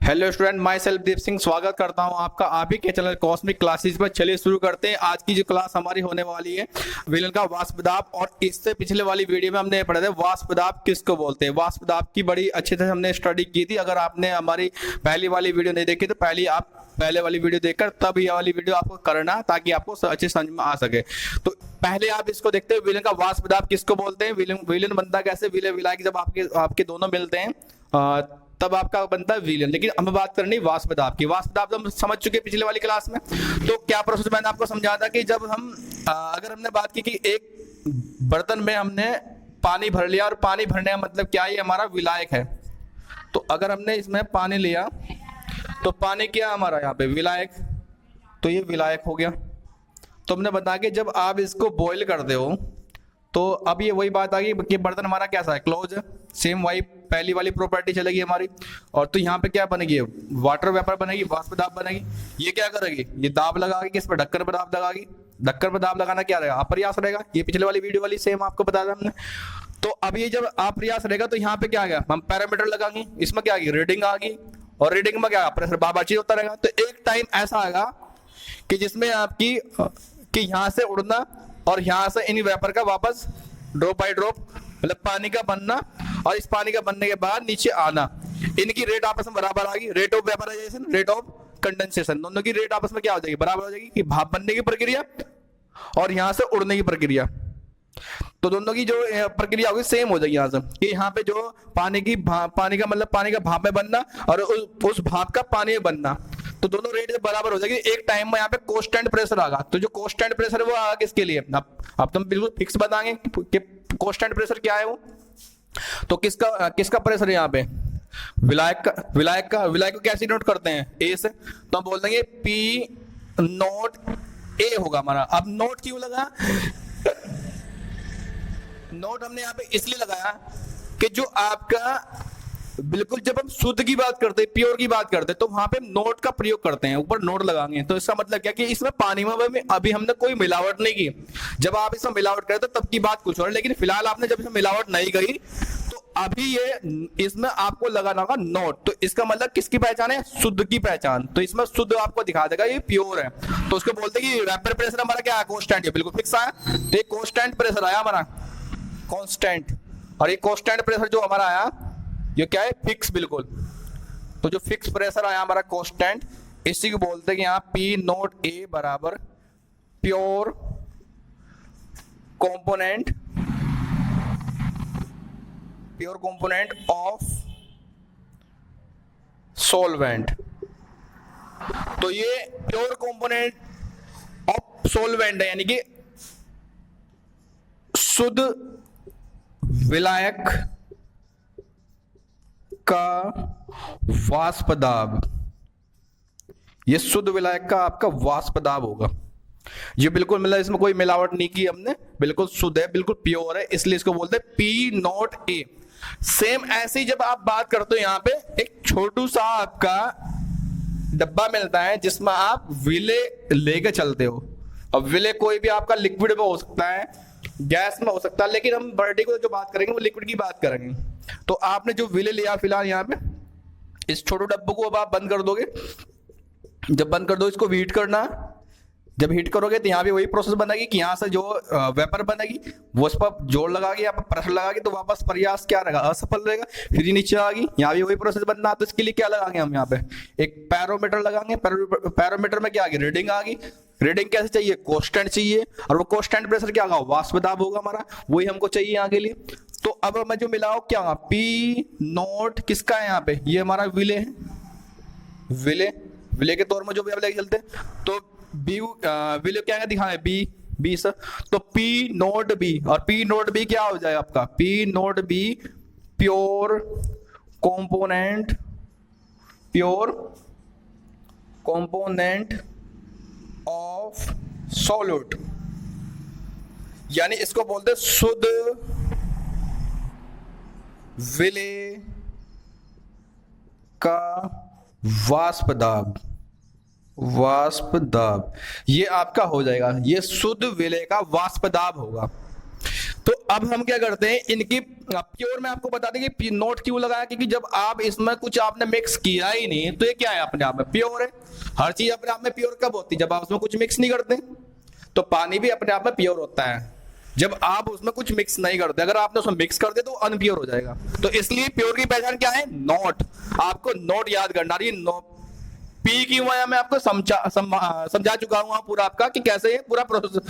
Hello student, my self Deep Singh स्वागत करता हूं आपका आप ही के चैनल कॉस्मिक क्लासेस पर। चलिए शुरू करते हैं। आज की जो क्लास हमारी होने वाली है विलन का वाष्प दाब। और इससे पिछले वाली वीडियो में हमने पढ़ा था वाष्प दाब किसको बोलते हैं। वाष्प दाब की बड़ी अच्छे से हमने स्टडी की थी। अगर आपने हमारी पहली वाली वीडियो नहीं देखी तो पहले वाली वीडियो देखकर तब ये वाली वीडियो आपको करना, ताकि आपको अच्छे समझ में आ सके। तो पहले आप इसको देखते हैं, विलन का वाष्प दाब किसको बोलते हैं। विलन बनता कैसे, विलय विलायक जब आपके दोनों मिलते हैं तब आपका बनता है विलन। लेकिन हम बात करनी वाष्प दाब की। वाष्प दाब हम समझ चुके पिछले वाली क्लास में। तो क्या प्रोसेस मैंने आपको समझाया था कि जब हम अगर हमने बात की कि एक बर्तन में हमने पानी भर लिया, और पानी भरने का मतलब क्या है, ये हमारा विलायक है। तो अगर हमने इसमें पानी लिया तो पानी क्या हमारा यहाँ पे विलायक, तो ये विलायक हो गया। तो हमने बताया कि जब आप इसको बॉईल करते हो तो अब ये वही बात आ गई कि बर्तन हमारा कैसा है, क्लोज है। सेम वही पहली वाली प्रॉपर्टी चलेगी हमारी। और तो यहाँ पे क्या बनेगी, वाटर वेपर बनेगी, वाष्प दाब बनेगी। ये क्या करेगी, ये दाब लगाएगी, किस पर, ढक्कन पर दाब लगाएगी। ढक्कन पर दाब लगाना क्या रहेगा, अप्रयास रहेगा। ये पिछले वाली वीडियो वाली सेम आपको बताया था हमने। तो अब ये जब अप्रयास रहेगा तो यहाँ पे क्या आ गया, हम पैरामीटर लगाएंगे, इसमें क्या आ गई, रीडिंग आ गई। और रीडिंग में क्या, प्रेशर बाबाची होता रहेगा। तो एक टाइम ऐसा आएगा कि जिसमें आपकी कि यहाँ से उड़ना और यहाँ से इन वेपर का वापस ड्रॉप बाय ड्रॉप मतलब पानी का बनना, और इस पानी का बनने के बाद नीचे आना, इनकी रेट आपस में बराबर आ गई। Rate of vaporisation, rate of condensation, दोनों की रेट आपस में क्या हो जाएगी, बराबर हो जाएगी। कि भाप बनने की प्रक्रिया और यहाँ से उड़ने की प्रक्रिया, तो दोनों की जो प्रक्रिया होगी सेम हो जाएगी। यहाँ से कि यहाँ पे जो पानी का मतलब पानी का भाप में बनना और उस भाप का पानी में बनना, तो दोनों रेट बराबर हो जाएगी। एक टाइम में यहाँ पे कांस्टेंट प्रेशर आएगा। तो जो कांस्टेंट प्रेशर वो आएगा किसके लिए, अब तुम बिल्कुल फिक्स बताएंगे कि कांस्टेंट प्रेशर क्या है वो। तो किसका प्रेशर है यहाँ पे, विलायक को कैसे नोट करते हैं, ए से। तो हम बोल देंगे पी नोट ए होगा हमारा। अब नोट क्यों लगा, नोट हमने यहाँ पे इसलिए लगाया कि जो आपका बिल्कुल जब हम शुद्ध की बात करते हैं, प्योर की बात करते हैं, तो वहां पे नोट का प्रयोग करते हैं, ऊपर नोट लगाएंगे। तो इसका मतलब क्या कि इसमें पानी में अभी हमने कोई मिलावट नहीं की। जब आप इसमें मिलावट करते तब की बात कुछ और, लेकिन फिलहाल आपने जब इसमें मिलावट नहीं करी तो अभी ये इसमें आपको लगाना होगा नोट। तो इसका मतलब किसकी पहचान है, शुद्ध की पहचान। तो इसमें शुद्ध आपको दिखा देगा ये प्योर है। तो उसको बोलते हैं कि वेपर प्रेशर हमारा क्या है, कांस्टेंट है, बिल्कुल फिक्स आया। तो ये कांस्टेंट प्रेशर आया हमारा, कांस्टेंट। और ये कांस्टेंट प्रेशर जो हमारा आया ये क्या है, फिक्स बिल्कुल। तो जो फिक्स प्रेशर आया हमारा कांस्टेंट, इसी को बोलते हैं कि यहाँ पी नोट ए बराबर प्योर कंपोनेंट ऑफ सॉल्वेंट। तो ये प्योर कंपोनेंट ऑफ सॉल्वेंट है, यानी कि शुद्ध विलायक का वाष्प दाब। ये शुद्ध विलायक का आपका वाष्प दाब होगा। ये बिल्कुल मतलब इसमें कोई मिलावट नहीं की हमने, बिल्कुल शुद्ध है, बिल्कुल प्योर है, इसलिए इसको बोलते हैं पी नोट ए। सेम ऐसे ही जब आप बात करते हो, यहाँ पे एक छोटू सा आपका डब्बा मिलता है जिसमें आप विले लेके चलते हो। अब विले कोई भी आपका लिक्विड में हो सकता है, गैस में हो सकता है, लेकिन हम पर्टिकुलर जो बात करेंगे वो लिक्विड की बात करेंगे। तो आपने जो विले लिया फिलहाल यहाँ पे, इस छोटे डब्बे को अब आप बंद कर दोगे। जब बंद कर दो, इसको हीट करना। जब हीट करोगे तो यहाँ पे वही प्रोसेस बनेगी कि यहाँ से जो वेपर बनेगी वो उस पर जोर लगाएगी, यहाँ पर प्रेशर लगाएगी, तो वापस प्रयास क्या रहेगा, असफल रहेगा। फिर ये नीचे आ गई, यहाँ भी वही प्रोसेस बनना। तो इसके लिए क्या लगाएंगे हम, यहाँ पे एक पैरोमीटर लगाएंगे। पैरोमीटर में क्या आ गई, रीडिंग आ गई। रीडिंग कैसे चाहिए, कांस्टेंट चाहिए। और वो कांस्टेंट प्रेशर क्या होगा, वाष्प दाब होगा हमारा, वही हमको चाहिए यहाँ के लिए। तो अब मैं जो मिलाओ क्या होगा, पी नोट किसका है यहाँ पे, ये हमारा विले है। विले के तौर में जो भी आप लेके चलते हैं, तो बी विले क्या है दिखाए, बी सर। तो पी नोट बी, और पी नोट बी क्या हो जाएगा आपका, P nought B pure component of solute. यानी इसको बोलते हैं शुद्ध विले का वाष्प दाब। ये आपका हो जाएगा, ये शुद्ध विलय का वाष्प दाब होगा। तो अब हम क्या करते हैं, इनकी प्योर में आपको बता दें कि नोट क्यों लगाया, क्योंकि जब आप इसमें कुछ आपने मिक्स किया ही नहीं तो ये क्या है, अपने आप में प्योर है। हर चीज अपने आप में प्योर कब होती है, जब आप उसमें कुछ मिक्स नहीं करते। तो पानी भी अपने आप में प्योर होता है जब आप उसमें कुछ मिक्स नहीं करते। अगर आपने उसमें मिक्स कर दे तो अनप्योर हो जाएगा। तो इसलिए प्योर की पहचान क्या है, नोट। आपको नोट याद करना रही, पी की हुआ मैं आपको समझा चुका हूं पूरा आपका कि कैसे ये पूरा प्रोसेस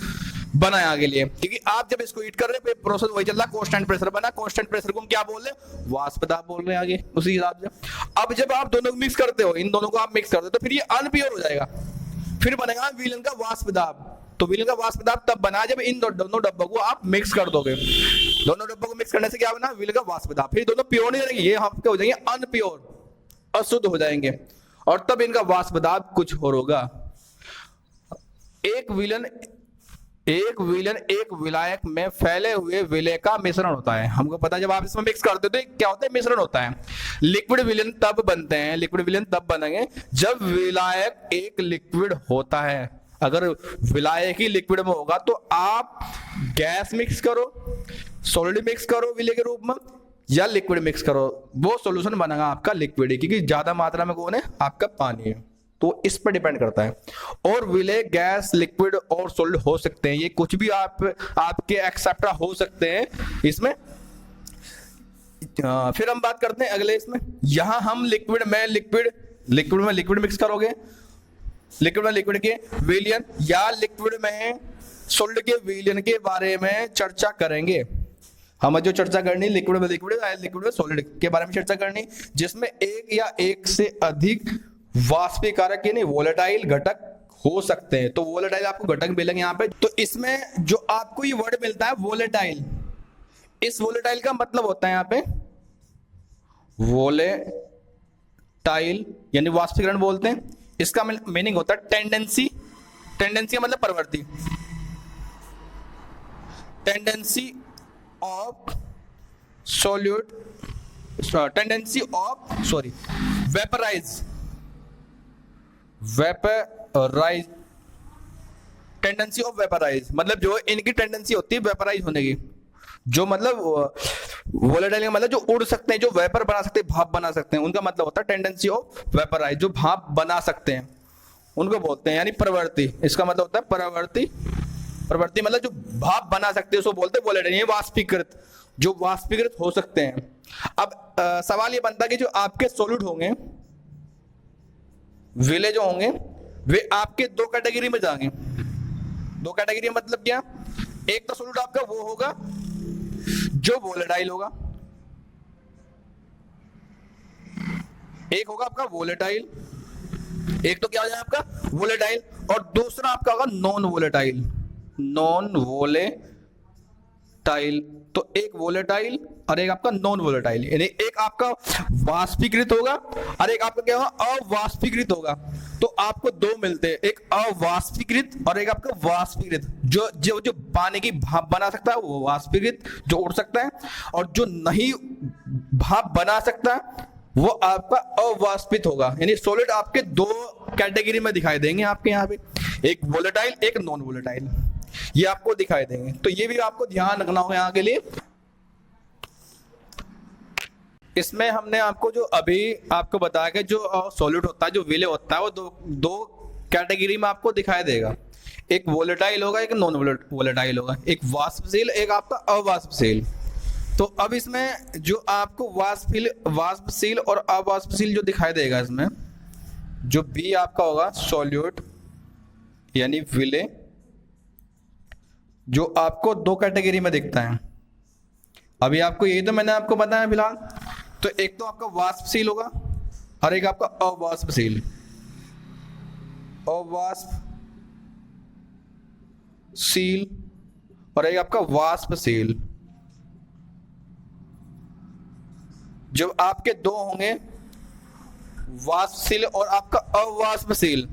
बनाया के लिए, क्योंकि आप जब इसको हीट कर रहे हैं प्रोसेस वही चल रहा है, कांस्टेंट प्रेशर बना। कांस्टेंट प्रेशर को हम क्या बोल रहे हैं, वाष्प दाब बोल रहे हैं आगे उसी हिसाब से। अब जब आप दोनों को मिक्स करते हो, इन दोनों को आप मिक्स करते हो तो फिर ये अनप्योर हो जाएगा, फिर बनेगा विलन का वाष्प दाब। तो विलन का वाष्प दाब तब बना जब इन दोनों डब्बों को आप मिक्स कर दोगे। दोनों डब्बों को मिक्स करने से क्या बना, विलन का वाष्प दाब। फिर दोनों प्योर नहीं रहेंगे, ये आपके हो जाएंगे अनप्योर, अशुद्ध हो जाएंगे, और तब इनका वाष्प दाब कुछ और होगा। एक विलन एक विलायक में फैले हुए विलय का मिश्रण होता है। हमको पता है जब आप इसमें मिक्स करते हो तो क्या होता है, मिश्रण होता है। लिक्विड विलन तब बनते हैं, लिक्विड विलन तब बनेंगे जब विलायक एक लिक्विड होता है। अगर विलायक ही लिक्विड में होगा तो आप गैस मिक्स करो, सॉलिड मिक्स करो विलय के रूप में, या लिक्विड मिक्स करो, वो सॉल्यूशन बनेगा आपका लिक्विड, क्योंकि ज्यादा मात्रा में कौन है, आपका पानी है। तो इस पर डिपेंड करता है। और विलय गैस, लिक्विड और सॉलिड हो सकते हैं, ये कुछ भी आपके एक्सेप्टा हो सकते हैं इसमें। फिर हम बात करते हैं अगले इसमें, यहां हम लिक्विड में लिक्विड मिक्स करोगे, लिक्विड में लिक्विड के विलयन या लिक्विड में सॉलिड के विलयन के बारे में चर्चा करेंगे। हमें जो चर्चा करनी, लिक्विड में सॉलिड के बारे में चर्चा करनी, जिसमें एक या एक से अधिक वाष्पीकारक यानी वोलेटाइल घटक हो सकते हैं। तो वोलेटाइल आपको घटक मिलेंगे यहाँ पे। तो इसमें जो आपको ये वर्ड मिलता है वोलेटाइल, इस वोलेटाइल का मतलब होता है यहाँ पे वोलेटाइल यानी वाष्पीकरण बोलते हैं। इसका मीनिंग होता है टेंडेंसी का मतलब प्रवृत्ति, tendency of solute, vaporise, tendency of vaporise, मतलब जो इनकी टेंडेंसी होती है वेपराइज होने की। जो मतलब वोलेटाइल का मतलब जो उड़ सकते हैं, जो वेपर बना सकते हैं, भाप बना सकते हैं, उनका मतलब होता है टेंडेंसी ऑफ वेपराइज। जो भाप बना सकते हैं उनको बोलते हैं यानी प्रवृत्ति। इसका मतलब होता है प्रवृत्ति मतलब जो भाप बना सकते हैं उसको बोलते हैं वोलेटाइल। ये वाष्पीकृत, जो वाष्पीकृत हो सकते हैं। अब सवाल ये बनता है कि जो आपके सॉलिड होंगे, विलय जो होंगे, वे आपके दो कैटेगरी में जाएंगे। दो कैटेगरी मतलब क्या, एक तो सॉलिड आपका वो होगा जो वोलेटाइल होगा, एक होगा आपका वोलेटाइल, एक तो क्या हो जाएगा आपका वोलेटाइल, और दूसरा आपका होगा नॉन वोलेटाइल। तो एक वोलेटाइल और एक आपका नॉन वोलेटाइल, यानी एक आपका वाष्पीकृत होगा और एक आपका क्या होगा, अवाष्पीकृत होगा। तो आपको दो मिलते हैं, एक अवाष्पीकृत और एक आपका वाष्पीकृत। जो जो जो पानी की भाप बना सकता है वो वाष्पीकृत, जो उड़ सकता है, और जो नहीं भाप बना सकता वो आपका अवाष्पित होगा। यानी सॉलिड आपके दो कैटेगरी में दिखाई देंगे आपके यहाँ पे, एक वोलेटाइल एक नॉन वोलेटाइल, ये आपको दिखाई देंगे। तो ये भी आपको ध्यान रखना होगा यहाँ के लिए। इसमें हमने आपको जो अभी आपको बताया कि जो सॉलिड होता है, जो विलय होता है, वो दो कैटेगरी में आपको दिखाई देगा। एक वोलेटाइल होगा, एक नॉन वोलेटाइल होगा, एक वाष्पशील, एक आपका अवाष्पशील। तो अब इसमें जो आपको वाष्पशील और अवाष्पशील जो दिखाई देगा, इसमें जो बी आपका होगा सॉल्यूट यानी विलय, जो आपको दो कैटेगरी में दिखता है। अभी आपको यही तो मैंने आपको बताया फिलहाल। तो एक तो आपका वाष्पशील होगा और एक आपका अवाष्पशील, और एक आपका वाष्पशील। जो आपके दो होंगे वाष्पशील और आपका अवाष्पशील।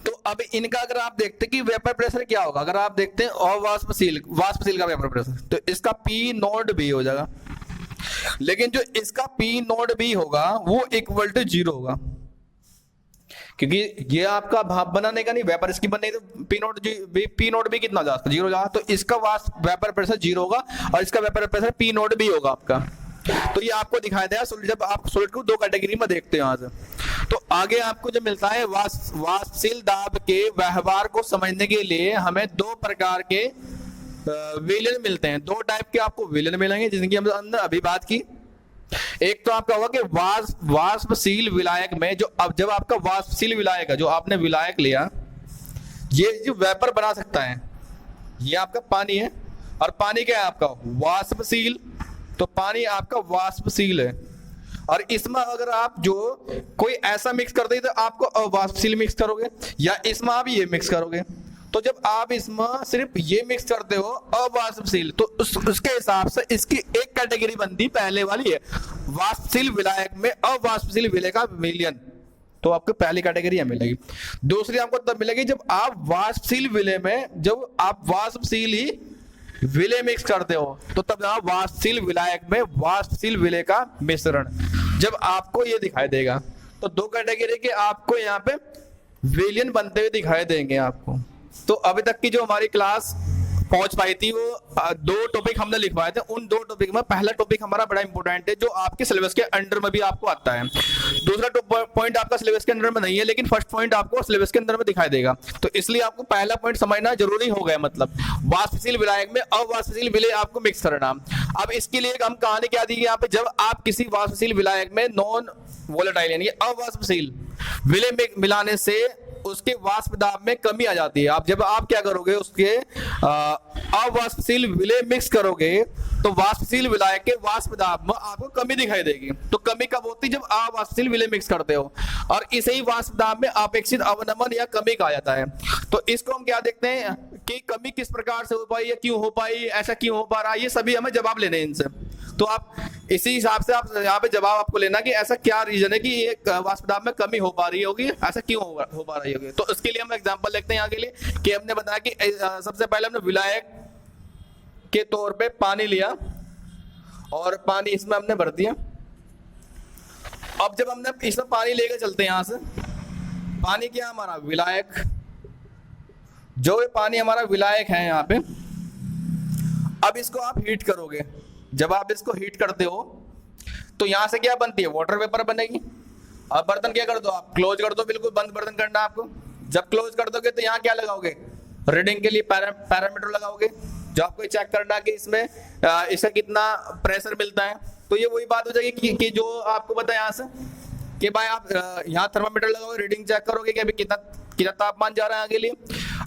तो अब इनका अगर आप देखते कि वेपर प्रेशर क्या होगा, अगर आप देखते हैं वाष्पशील का वेपर प्रेशर, तो इसका P नोट B हो जाएगा। लेकिन जो इसका P नोट B होगा वो इक्वल टू 0 होगा, क्योंकि ये आपका भाप बनाने का नहीं, वेपर इसकी बनने तो पी नोट भी कितना जाता, जीरो जाता, तो इसका वाष्प वेपर प्रेशर जीरो होगा और इसका वेपर प्रेशर पी नोट भी होगा आपका। तो ये आपको दिखाई देगा जब आप सॉलिड को दो कैटेगरी में देखते हो यहाँ से। तो आगे आपको जो मिलता है वाष्पशील दाब के व्यवहार को समझने के लिए हमें दो प्रकार के विलयन मिलते हैं, दो टाइप के आपको विलयन मिलेंगे जिनकी हम अंदर अभी बात की। एक तो आपका होगा कि वाष्पशील विलायक में जब आपका वाष्पशील विलायक है, जो आपने विलायक लिया, ये जो वेपर बना सकता है, ये आपका पानी है और पानी क्या है आपका वाष्पशील, तो पानी आपका वाष्पशील है। और इसमें अगर आप जो कोई ऐसा मिक्स कर दे तो आपको अवाष्पशील मिक्स करोगे, या इसमें आप ये मिक्स करोगे। तो जब आप इसमें सिर्फ ये मिक्स करते हो अवाष्पशील, तो उसके हिसाब से इसकी एक कैटेगरी बनती पहले वाली है, वाष्पशील विलायक में अवाष्पशील विलय का विलयन, तो आपको पहली कैटेगरी है मिलेगी। दूसरी आपको तब मिलेगी जब आप वाष्पशील विलय में, जब आप वाष्पशील ही विलय मिक्स करते हो, तो तब आप वाष्पशील विलायक में वाष्पशील विलय का मिश्रण, जब आपको ये दिखाई देगा। तो दो कैटेगरी के आपको यहाँ पे विलयन बनते हुए दिखाई देंगे आपको। तो अभी तक की जो हमारी क्लास पहुंच पाई थी वो दो टॉपिक हमने लिखवाए थे। उन दो टॉपिक में पहला टॉपिक हमारा बड़ा इंपॉर्टेंट है, जो आपके सिलेबस के अंडर में भी आपको आता है। दूसरा पॉइंट आपका सिलेबस के अंडर में नहीं है, लेकिन फर्स्ट पॉइंट आपको सिलेबस के अंदर में दिखाई देगा। तो इसलिए आपको पहला पॉइंट समझना जरूरी हो गया, मतलब वाष्पशील विलायक में अवाष्पशील विलय आपको मिक्स करना। अब इसके लिए हम कहानी क्या दी यहाँ पे, जब आप किसी वाष्पशील विलायक में नॉन वोलेटाइल यानी अवाष्पशील विलय मिलाने से उसके वाष्प दाब में कमी आ जाती है। जब आप क्या करोगे, उसके अवाष्पशील विलय मिक्स करोगे तो वाष्पशील विलायक के वाष्प दाब में आपको कमी दिखाई देगी। तो कमी कब होती है, जब अवाष्पशील विलय मिक्स करते हो, और इसे ही वाष्प दाब में अपेक्षित अवनमन या कमी कहा जाता है। तो इसको हम क्या देखते हैं कि कमी किस प्रकार से हो पाई या क्यों हो पाई, ऐसा क्यों हो पा रहा है, ये सभी हमें जवाब लेने हैं इनसे। तो आप इसी हिसाब से आप यहाँ पे जवाब आपको लेना कि ऐसा क्या रीजन है कि ये वाष्प दाब में कमी हो पा रही होगी, ऐसा क्यों हो पा रही होगी। तो इसके लिए हम एग्जांपल देखते हैं यहाँ के लिए कि हमने बताया कि सबसे पहले हमने विलायक के तौर पे पानी लिया और पानी इसमें हमने भर दिया। अब जब हमने इसमें पानी लेकर चलते हैं, यहाँ से पानी क्या हमारा विलायक, जो ये पानी हमारा विलायक है यहाँ पे। अब इसको आप हीट करोगे, जब आप इसको हीट करते हो तो यहां से क्या बनती है, वाटर वेपर बनेगी। अब बर्तन क्या कर दो, आप क्लोज कर दो, बिल्कुल बंद बर्तन करना आपको। जब क्लोज कर दोगे तो यहाँ क्या लगाओगे, रीडिंग के लिए पैरामीटर लगाओगे, जो आपको चेक करना कि इसमें इसका कितना प्रेशर मिलता है। तो ये वही बात हो जाएगी कि जो आपको पता है यहाँ से कि भाई आप यहाँ थर्मामीटर लगाओगे, रीडिंग चेक करोगे कि अभी कितना तापमान जा रहा है आगे लिए।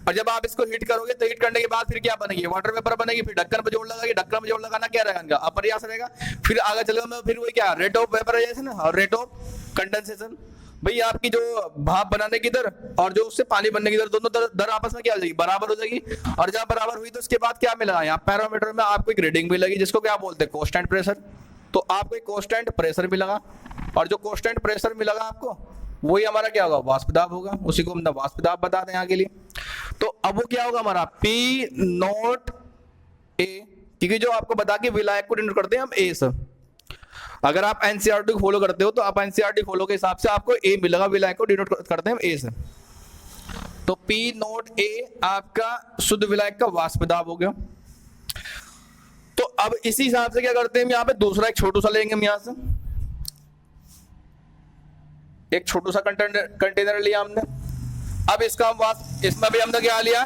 और जब आप इसको हीट करोगे तो हीट करने के बाद फिर क्या बनेगी, वाटर वेपर बनेगी। फिर ढक्कन पे जोड़ लगाएगी, ढक्कन पे जोड़ लगाना क्या रहेगा, अप्रयास रहेगा। फिर आगे चलेगा फिर वही क्या, रेट ऑफ वेपराइजेशन और रेट ऑफ कंडेंसेशन। भाई आपकी जो भाप बनाने की दर और जो उससे पानी बनने की दर, दोनों दर आपस में क्या हो जाएगी, बराबर हो जाएगी। और जब बराबर हुई तो उसके बाद क्या मिलेगा, यहाँ पैरामीटर में आपको एक रीडिंग मिलेगी जिसको क्या बोलते हैं, कांस्टेंट प्रेशर। तो आपको एक कांस्टेंट प्रेशर मिलेगा, और जो कांस्टेंट प्रेशर मिलेगा आपको वही हमारा क्या होगा, वाष्प दाब होगा। उसी को हम वाष्प दाब बता दें आगे लिए। तो अब वो क्या होगा हमारा पी नॉट ए, क्योंकि जो आपको बता के विलायक को डिनोट करते हैं हम ए से। अगर आप एनसीईआरटी को फॉलो करते हो तो आप एनसीईआरटी फॉलो के हिसाब से आपको ए मिलेगा, विलायक को डिनोट करते हैं हम ए से। तो पी नॉट ए आपका शुद्ध विलायक का वाष्प दाब हो गया। तो अब इसी हिसाब से क्या करते हैं, यहाँ पे दूसरा एक छोटू सा लेंगे हम, यहाँ से एक छोटू सा कंटेनर लिया हमने। अब इसका वाष्प, इसमें भी हमने क्या लिया,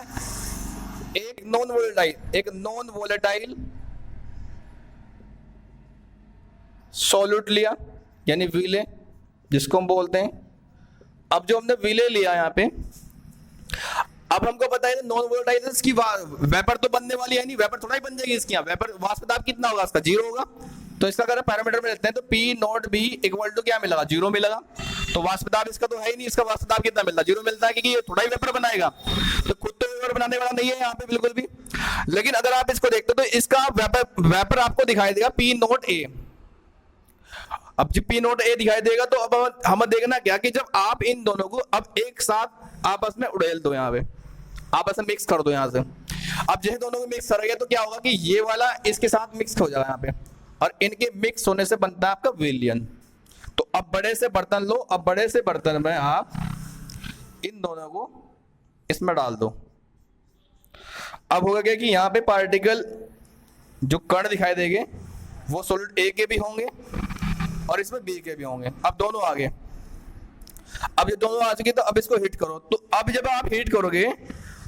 एक नॉन वोलेटाइल सॉल्यूट लिया, यानी विलय जिसको हम बोलते हैं। अब जो हमने विलय लिया यहाँ पे, अब हमको पता है नॉन वोलेटाइल की वेपर तो बनने वाली है नहीं, वेपर थोड़ा ही बन जाएगी इसकी। वेपर वाष्प दाब कितना होगा, इसका जीरो होगा। तो इसका अगर पैरामीटर में लेते हैं तो P nought B equal to क्या मिलेगा, जीरो मिलेगा। तो वाष्प दाब इसका तो है ही नहीं, इसका वाष्प दाब कितना मिलता है, जीरो मिलता है, क्योंकि ये थोड़ा ही वेपर बनाएगा। तो खुद तो वेपर बनाने वाला नहीं है यहाँ पे बिल्कुल भी। लेकिन अगर आप इसको देखते हो तो इसका वेपर आपको दिखाई देगा पी नॉट ए। अब जब पी नॉट ए दिखाई देगा तो अब हम देखना क्या कि जब आप इन दोनों को अब एक साथ आपस में उड़ेल दो, यहाँ पे आपस में मिक्स कर दो यहाँ से। अब जैसे दोनों को मिक्स करेंगे तो क्या होगा कि ये वाला इसके साथ मिक्स हो जाएगा यहाँ पे, और इनके मिक्स होने से बनता है आपका विलयन। तो अब बड़े से बर्तन लो, अब बड़े से बर्तन में आप दोनों को इसमें डाल दो। अब होगा क्या कि यहाँ पे पार्टिकल जो कण दिखाई देंगे वो सॉलिड ए के भी होंगे और इसमें बी के भी होंगे। अब दोनों आ गए। अब ये दोनों आ चुके तो अब इसको हिट करो। तो अब जब आप हिट करोगे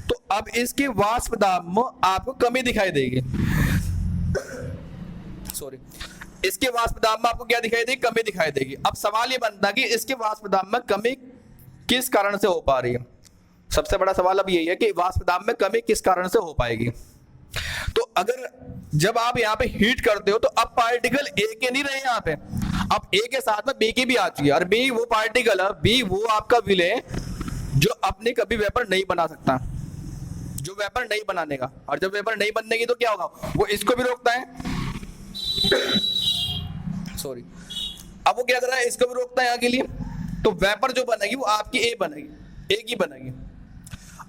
तो अब इसके वाष्प दाब में आपको कमी दिखाई देगी। सॉरी, इसके वाष्प दाब में आपको क्या दिखाई देगी? कमी दिखाई देगी। अब सवाल ये बनता है कि इसके वाष्प दाब में कमी किस कारण से हो पा रही है। सबसे बड़ा सवाल अब यही है कि वाष्प दाब में कमी किस कारण से हो पाएगी। तो अगर जब आप यहाँ पे हीट करते हो तो अब पार्टिकल ए के नहीं रहे यहाँ पे, अब ए के साथ में बी की भी आ चुकी है और बी वो पार्टिकल है, बी वो आपका विलय जो अपने कभी वेपर नहीं बना सकता, जो वेपर नहीं बनाने का। और जब वेपर नहीं बनने की तो क्या होगा? वो इसको भी रोकता है। सॉरी, अब वो क्या कर रहा है? इसको भी रोकता है यहाँ के लिए। तो वेपर जो बनेगी वो आपकी ए बनेगी, ए की बनेगी।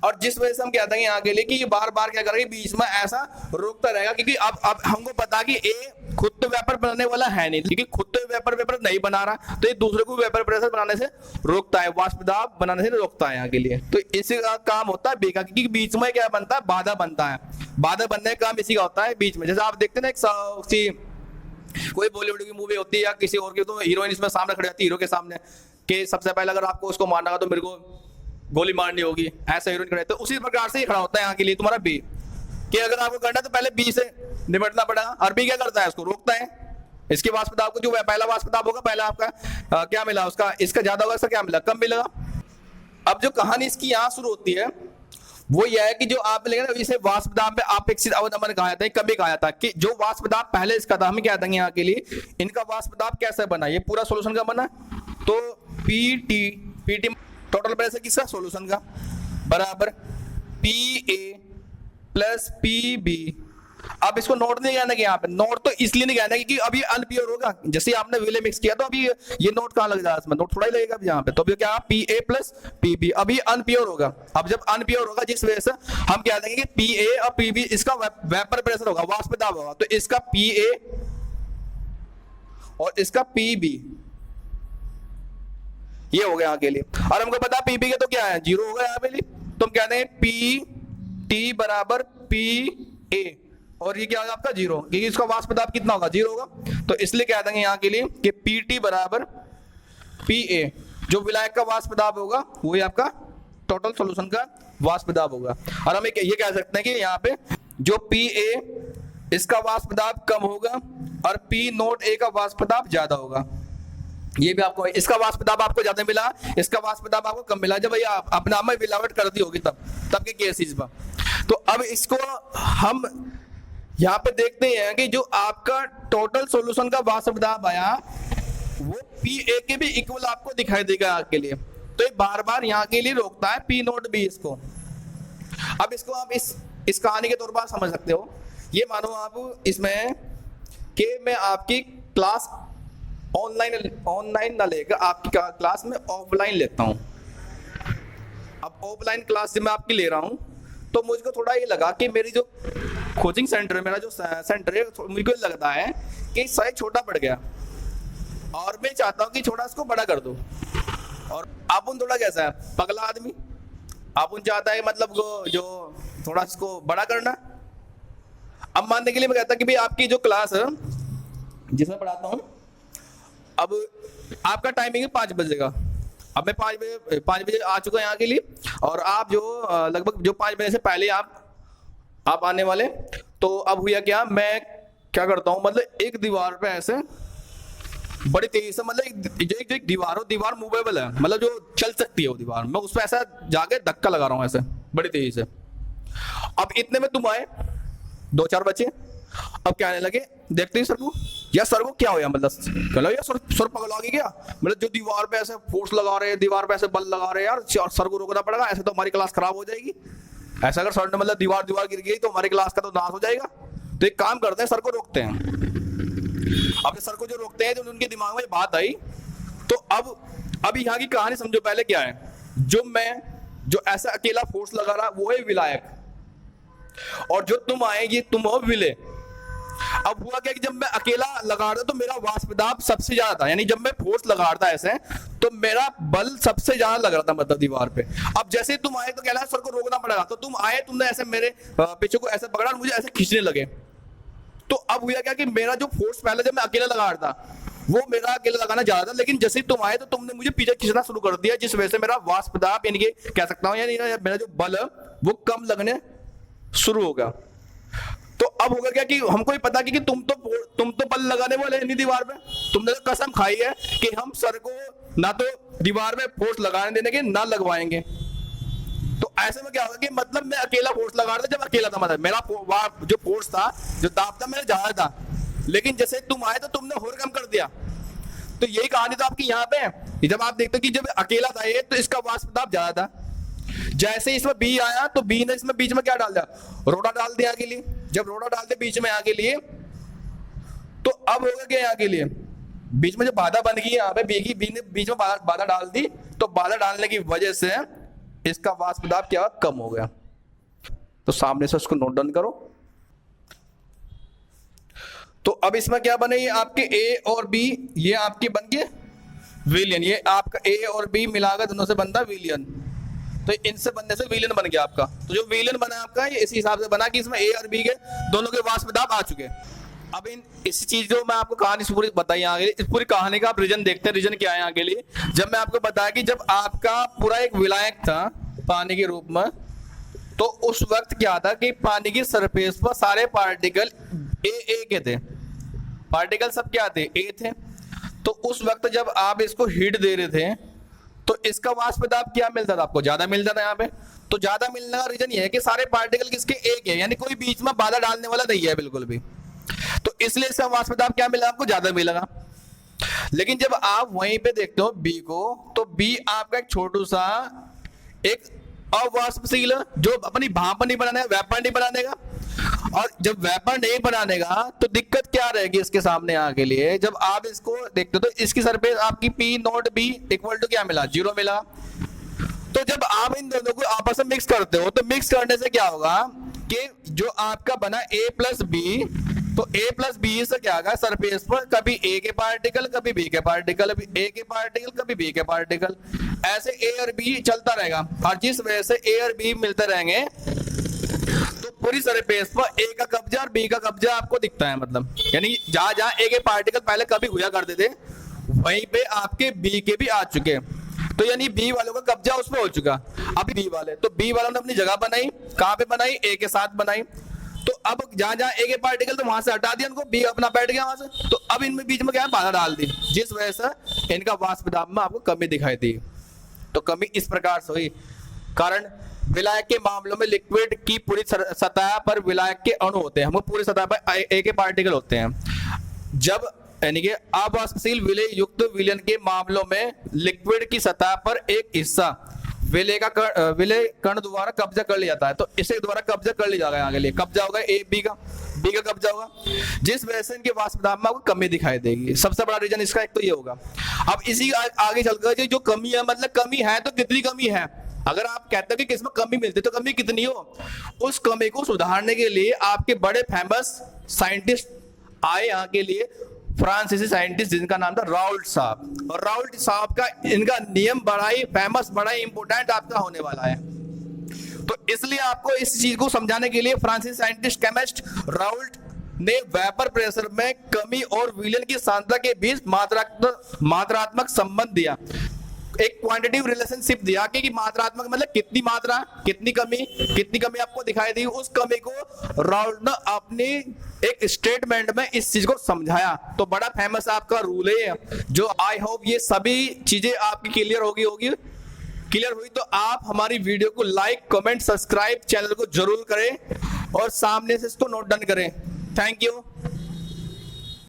और जिस वजह से हम कहते हैं यहाँ के लिए कि ये बार बार क्या करेगा? बीच में ऐसा रोकता रहेगा, क्योंकि अब हमको पता कि ए खुद तो वेपर बनाने वाला है नहीं, क्योंकि खुद तो वेपर नहीं बना रहा, तो ये दूसरे को वेपर प्रेशर बनाने से रोकता है, वाष्प दाब बनाने से रोकता है यहाँ के लिए। तो इसी का काम होता है बी का, क्योंकि बीच में क्या बनता है? बाधा बनता है। बाधा बनने का काम इसी का होता है बीच में। जैसे आप देखते हैं ना कोई बॉलीवुड की मूवी होती है या किसी और की, तो हीरोइन इसमें सामने खड़ी जाती है हीरो के सामने कि सबसे पहले अगर आपको उसको मारना तो मेरे को गोली मारनी होगी, ऐसा हीरोइन खड़े। तो उसी प्रकार से ही खड़ा होता है यहाँ के लिए तुम्हारा बी, कि अगर आपको करना है तो पहले बी से निपटना पड़ेगा। और बी क्या करता है? उसको रोकता है। इसके वाष्प दाब को जो पहला वाष्प दाब होगा, पहला आपका क्या मिला उसका, इसका ज्यादा होगा, इसका क्या मिला? कम मिलेगा। अब जो कहानी इसकी यहाँ शुरू होती है वो यह है कि जो आप लेंगे ना, इसे वाष्प दाब में अपेक्षित अवनमन कहा जाता है, कभी कहा जाता है कि जो वाष्प दाब पहले इसका था, हम क्या देंगे यहाँ के लिए, इनका वाष्प दाब कैसे बना, ये पूरा सॉल्यूशन का बना। तो पीटी टोटल प्रेशर किसका? सॉल्यूशन का, बराबर PA प्लस PB। अब इसको नोट नहीं कहना कि यहाँ पे नोट तो इसलिए नहीं कहना क्योंकि अभी अनप्योर होगा। जैसे आपने विले मिक्स किया तो अभी ये नोट कहाँ लग जाएगा? इसमें नोट थोड़ा ही लगेगा यहाँ पे। तो अभी क्या PA प्लस PB अभी अनप्योर होगा। अब जब अनप्योर होगा जिस वजह से हम क्या देंगे कि PA और PB इसका वेपर प्रेशर होगा, वाष्प दाब होगा। तो इसका PA और इसका PB ये हो गया यहाँ के लिए। और हमको पता PB के तो क्या है? 0 होगा यहाँ पे लिए। तो हम कहते हैं PT बराबर PA और ये क्या होगा आपका 0, क्योंकि इसका वाष्प दाब कितना होगा? 0 होगा। तो इसलिए कह देंगे यहाँ के लिए कि PT बराबर PA, जो विलायक का वाष्प दाब होगा वही आपका टोटल सॉल्यूशन का वाष्प दाब होगा। और हम ये कह सकते हैं कि यहाँ पे जो PA इसका वाष्प दाब कम होगा और P नोट A का वाष्प दाब ज्यादा होगा। ये भी आपको, इसका वाष्प दाब आपको ज्यादा मिला, इसका वाष्प दाब आपको कम मिला। जब भैया अपने आप में मिलावट कर दी होगी तब के केसेस में। तो अब इसको हम यहाँ पे देखते हैं कि जो आपका टोटल सॉल्यूशन का वाष्प दाब आया वो PA के भी इक्वल आपको दिखाई देगा आपके लिए। तो ये बार बार यहाँ के लिए रोकता है P नोट B इसको। अब इसको आप इस कहानी के तौर पर समझ सकते हो। ये मानो आप इसमें कि मैं आपकी क्लास ऑनलाइन ना लेकर आपकी क्लास में ऑफलाइन लेता हूं। अब ऑफलाइन क्लास से मैं आपकी ले रहा हूं तो मुझको थोड़ा ये लगा कि मेरी जो कोचिंग सेंटर है, मेरा जो सेंटर है, मुझको लगता है कि साइज छोटा पड़ गया और मैं चाहता हूं कि थोड़ा इसको बड़ा कर दो। और आपन थोड़ा कैसा है? पगला आदमी, आपन चाहता है मतलब जो थोड़ा इसको बड़ा करना। अब मानने के लिए मैं कहता कि भाई आपकी जो क्लास है जिसमें पढ़ाता हूं, अब आपका टाइमिंग है 5 बजे का। अब मैं 5 बजे आ चुका यहाँ के लिए और आप जो लगभग जो 5 बजे से पहले आप आने वाले। तो अब हुआ क्या, मैं क्या करता हूँ, मतलब एक दीवार पे ऐसे बड़ी तेजी से, मतलब एक दीवार मूवेबल है, मतलब जो चल सकती है वो दीवार, मैं उस पर ऐसा जाके धक्का लगा रहा हूँ ऐसे बड़ी तेजी से। अब इतने में तुम आए 2-4 बच्चे। अब क्या आने लगे, देखते ही सर को क्या हो, मतलब चलो यार सर पगला गया क्या, मतलब जो दीवार पे ऐसे फोर्स लगा रहे हैं, दीवार पे ऐसे बल लगा रहे हैं यार, सर को रोकना पड़ेगा, ऐसे तो हमारी क्लास खराब हो जाएगी। ऐसा अगर सर ने मतलब दीवार गिर गई तो हमारी क्लास का तो नाश हो जाएगा। तो एक काम करते हैं, सर को रोकते हैं। अब सर को जो रोकते हैं, जो उनके दिमाग में बात आई, तो अब यहाँ की कहानी समझो पहले क्या है। जो ऐसा अकेला फोर्स लगा रहा वो है विलायक, और जो तुम आए ये तुम हो विले। अब हुआ क्या कि जब मैं अकेला लगा रहा था तो मेरा वाष्प दाब सबसे ज्यादा था, यानी जब मैं फोर्स लगा रहा था ऐसे तो मेरा बल सबसे ज्यादा लग रहा था मतलब दीवार पे। अब जैसे तुम आए तो कहना सर को रोकना पड़ेगा, तो तुम आए, तुमने ऐसे मेरे पीछे को ऐसे पकड़ा और मुझे ऐसे खींचने लगे। तो अब हुआ क्या कि मेरा जो फोर्स पहले जब मैं अकेला लगा रहा था वो मेरा अकेला लगाना ज्यादा था, लेकिन जैसे ही तुम आए तो तुमने मुझे पीछे खींचना शुरू कर दिया, जिस वजह से मेरा वाष्प दाब यानी कि कह सकता हूं यानी मेरा जो बल है वो कम लगने शुरू हो गया। तो अब होगा क्या कि हमको ही पता कि तुम तो बल लगाने वाले नहीं दीवार पे, तुमने तो कसम खाई है कि हम सर को ना तो दीवार में फोर्स लगाने देने के ना लगवाएंगे। तो ऐसे में क्या होगा कि मतलब मैं अकेला फोर्स लगा रहा था, जब अकेला था मतलब मेरा जो फोर्स था, जो दाब था मेरा ज्यादा था, लेकिन जैसे तुम आए तो तुमने और कम कर दिया। तो यही कहानी तो आपकी यहाँ पे है। जब आप देखते हो कि जब अकेला था ये तो इसका वाष्प दाब ज्यादा था, जैसे इसमें बी आया तो बी ने इसमें बीच में क्या डाल दिया, रोड़ा डाल दिया आगे लिए। जब रोड़ा डाल दिया बीच में आगे लिए तो अब होगा क्या, आगे लिए बीच में जो बाधा बन गई यहाँ पे बी ने बीच में बाधा डाल दी, तो बाधा डालने की वजह से इसका वाष्प दाब क्या कम हो गया। तो सामने से उसको नोट डाउन करो। तो अब इसमें क्या बने, ये आपके ए और बी ये आपके बन गए विलियन, ये आपका ए और बी मिलाकर दोनों से बनता विलियन। तो इनसे बनने से विलियन बन गया आपका। तो जो विलियन बना आपका ये इसी हिसाब से बना कि इसमें ए और बी के दोनों के वाष्प दाब आ चुके। अब इस चीज जो मैं आपको कहानी पूरी बताई आगे, इस पूरी कहानी का आप रीजन देखते हैं। रीजन क्या है आगे लिए, जब मैं आपको बताया कि जब आपका पूरा एक विलायक था पानी के रूप में, तो उस वक्त क्या था कि पानी की सरफेस पर सारे पार्टिकल ए के थे, पार्टिकल सब क्या थे, ए थे। तो उस वक्त जब आप इसको हीट दे रहे थे तो इसका वाष्प दाब क्या मिलता था आपको, ज्यादा मिलता था यहाँ पे। तो ज्यादा मिलने का रीजन ये है कि सारे पार्टिकल किसके, एक है, यानी कोई बीच में बाधा डालने वाला नहीं है बिल्कुल भी। तो इसलिए इसका वाष्प दाब क्या मिला आपको, ज्यादा मिलेगा। लेकिन जब आप वहीं पे देखते हो बी को, तो बी आपका एक छोटू सा एक अवाष्पशील जो अपनी भाप नहीं बनाने, वेपर नहीं बनाने का। और जब वेपर नहीं बनाने का तो दिक्कत क्या रहेगी इसके सामने आगे लिए, जब आप इसको देखते हो तो इसकी सरफेस आपकी P nought B equal to क्या मिला, 0 मिला। तो जब आप इन दोनों को आपस में मिक्स करते हो तो मिक्स करने से क्या होगा कि जो आपका बना ए प्लस बी, तो ए प्लस बी से क्या होगा, सरफेस पर कभी ए के पार्टिकल कभी बी के पार्टिकल, कभी ए के पार्टिकल कभी बी के पार्टिकल, ऐसे ए और बी चलता रहेगा। और जिस वजह से ए और बी मिलते रहेंगे तो पूरी सरफेस पर ए का कब्जा और बी का कब्जा आपको दिखता है। मतलब यानी जहां जहां ए के पार्टिकल पहले कभी हुआ करते थे वहीं पे आपके बी के भी आ चुके, तो यानी बी वालों का कब्जा उसमें हो चुका। अभी बी वाले, तो बी वालों ने अपनी जगह बनाई, कहां पे बनाई, ए के साथ बनाई। तो अब जहां जहां ए के पार्टिकल तो वहां से हटा दिया उनको, बी अपना बैठ गया वहां से। तो अब इनमें बीच में क्या है, बाधा डाल दी, जिस वजह से इनका वाष्प दाब में आपको कमी दिखाई दी। तो कमी इस प्रकार से हुई, कारण विलायक के मामलों में लिक्विड की पूरी सतह पर विलायक के अणु होते हैं, हम पूरी सतह पर ए के पार्टिकल होते हैं। जब यानी कि अवाष्पशील विलय युक्त विलयन के मामलों में लिक्विड की सतह पर एक हिस्सा विलय कण द्वारा कब्जा कर लिया जाता है, तो इसे द्वारा कब्जा कर लिया जाएगा, आगे लिए कब्जा होगा ए बी का कब्जा होगा, जिस वजह से इनके वाष्प दाब में आपको कमी दिखाई देगी। सबसे बड़ा रीजन इसका एक तो ये होगा। अब इसी आगे चलकर जो कमी है, मतलब कमी है तो कितनी कमी है, अगर आप कहते हो कि किसमें कमी मिलती है तो कमी कितनी हो, उस कमी को सुधारने के लिए आपके बड़े फेमस साइंटिस्ट आए यहाँ के लिए, फ्रांसीसी साइंटिस्ट जिनका नाम था राउल्ट साहब। और राउल्ट साहब का इनका नियम बड़ा ही फेमस, बड़ा ही इंपोर्टेंट आपका होने वाला है। तो इसलिए आपको इस चीज को समझाने के लिए फ्रांसीसी साइंटिस्ट केमिस्ट राउल्ट ने वेपर प्रेशर में कमी और विलयन की सांद्रता के बीच मात्रात्मक संबंध दिया, एक क्वांटिटिव रिलेशनशिप दिया कि मात्रात्मक मतलब कितनी मात्रा कितनी कमी आपको दिखाई दी। उस कमी को राउल्ट ने अपनी एक स्टेटमेंट में इस चीज को समझाया। तो बड़ा फेमस आपका रूल है, जो आई होप ये सभी चीजें आपकी क्लियर हुई। तो आप हमारी वीडियो को लाइक कमेंट सब्सक्राइब चैनल को जरूर करें और सामने से इसको नोट डाउन करें। Thank you.